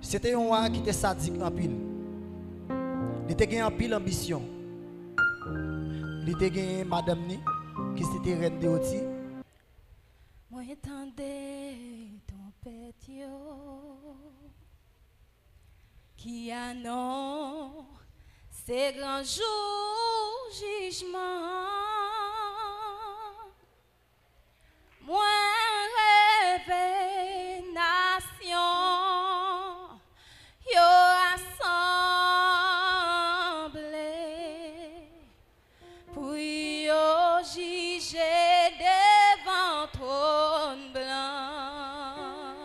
C'était un roi qui était sadique en pile. Il était en pile ambition. Il était madame ni qui c'était reine de Oti. Moi attendais ton pétio qui annonce ces grands jours jugement. Moi rêve nation yo assemblé pour yo juger devant trône blanc.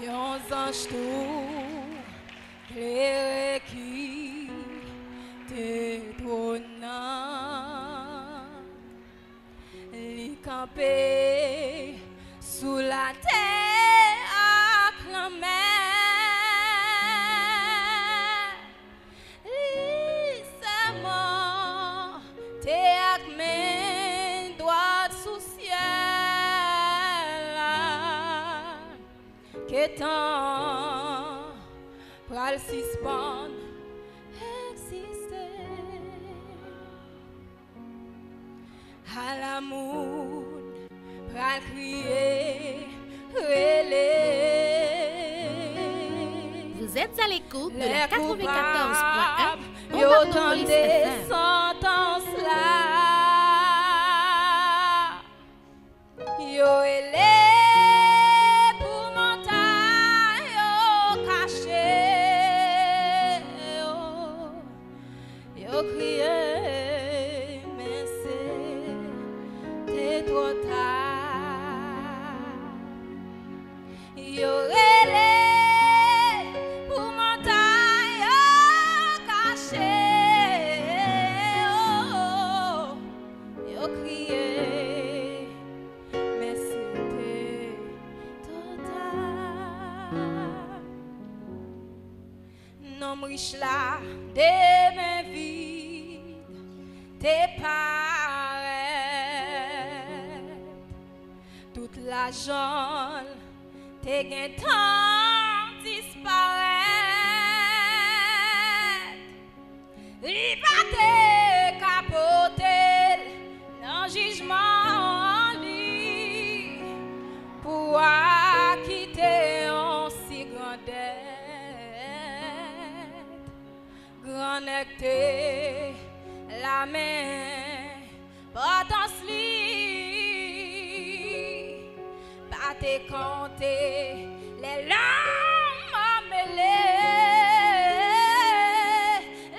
Yon ange tout clair qui te trônant, li campé sous la terre ak la mer. Li seulement te ak men droit sous ciel qu'étant pral suspendre exister à l'amour pral crier relais. Vous êtes à l'écoute de la 94.1 yo tande sentence là yo ele pour montagne yo caché yo crié mais c'est trop tard yo relé pour montagne yo caché yo crié mais c'était trop tard. Non riche là des mains vides t'es paraît toute l'argent t'es gain temps disparaît. Li pa te capoter dans jugement li pour quitter en si grand dette. Grand necté la main potence li pas te compter les larmes mêlées.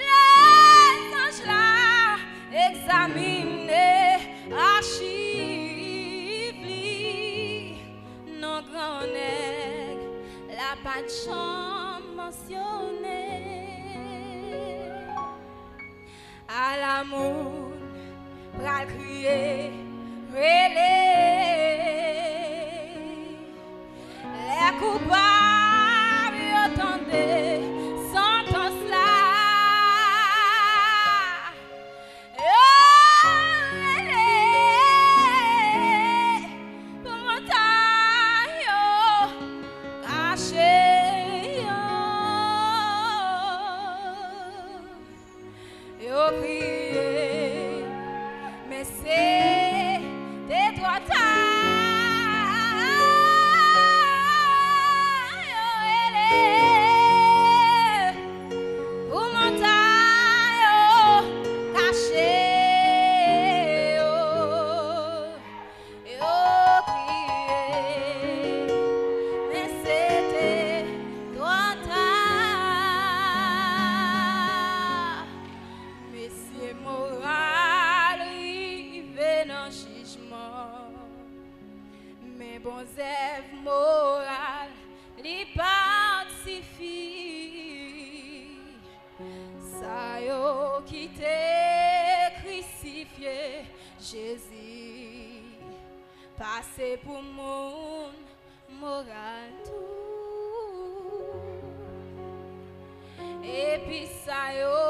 Les anges là examiner archive li non grand nègre la pas de chambre mentionnée. À l'amour pral crier relais. Les coupables yo tande sentence là yo relais pour montagne yo caché yo crié mais c'est des droits moral li pacifié ça yo qui t'est crucifié Jésus passé pour mon moral tout et puis ça yo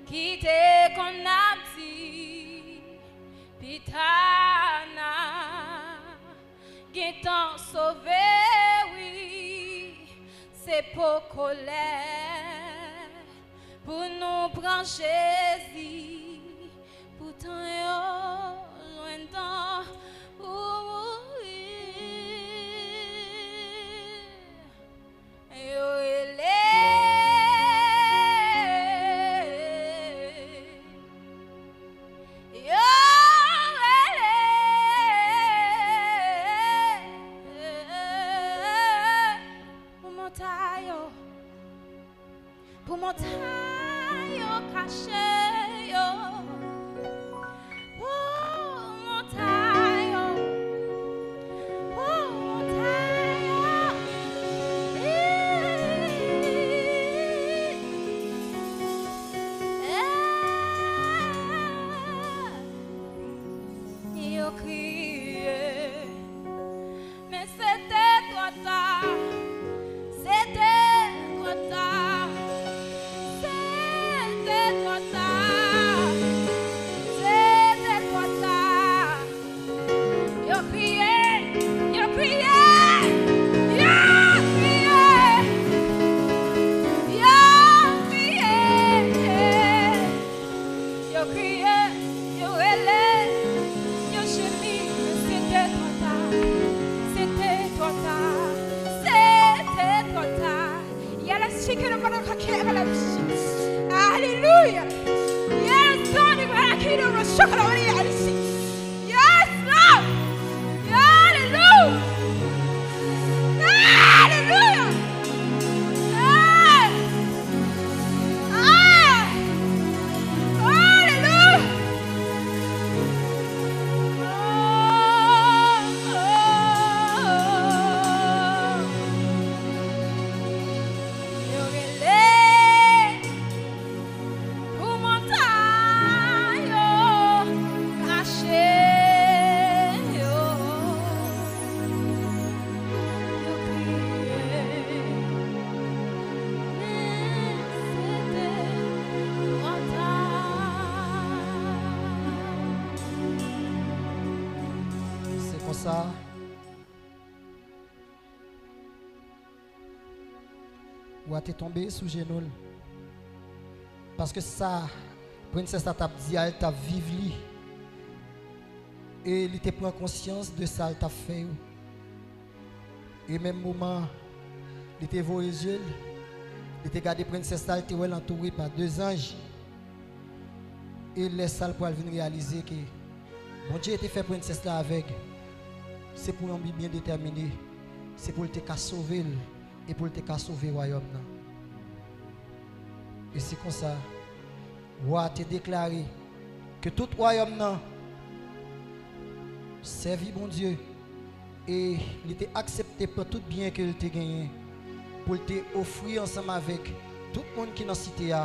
qui t'est qu'on a dit pitana qui t'ont sauvé. c'est pour colère, pour nous prendre Jésus, pourtant yo loin temps pour mourir. Yo pour mon taille caché, pour mon taille, pour mon taille. Yo crié, mais c'était trop tard, c'était trop tard. Hallelujah. Yes, God, we're going to keep on shocking over the Odyssey. Yes, Lord. Hallelujah. Hallelujah. Ça. Ou à te tomber sous genoux. Parce que ça, princesse t'a dit, elle t'a vivé. Et il te prend conscience de ça, elle t'a fait. Et même moment, il te voit les yeux. Il te gardé princesse, elle te voit entourée par deux anges. Et laisse ça pour venir réaliser que mon Dieu était fait princesse là avec. C'est pour un but bien déterminé. C'est pour te sauver et pour te sauver le royaume. Et c'est comme ça. Roi te déclaré que tout royaume servi bon Dieu. Et il était accepté pour tout bien qu'il te gagné. Pour te offrir ensemble avec tout le monde qui est dans la cité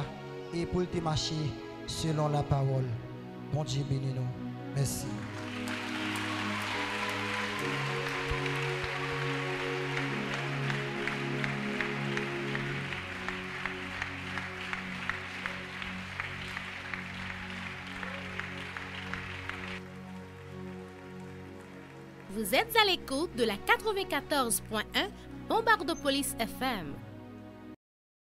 et pour te marcher selon la parole. Bon Dieu bénis nous. Merci. Vous êtes à l'écoute de la 94.1 Bombardopolis FM.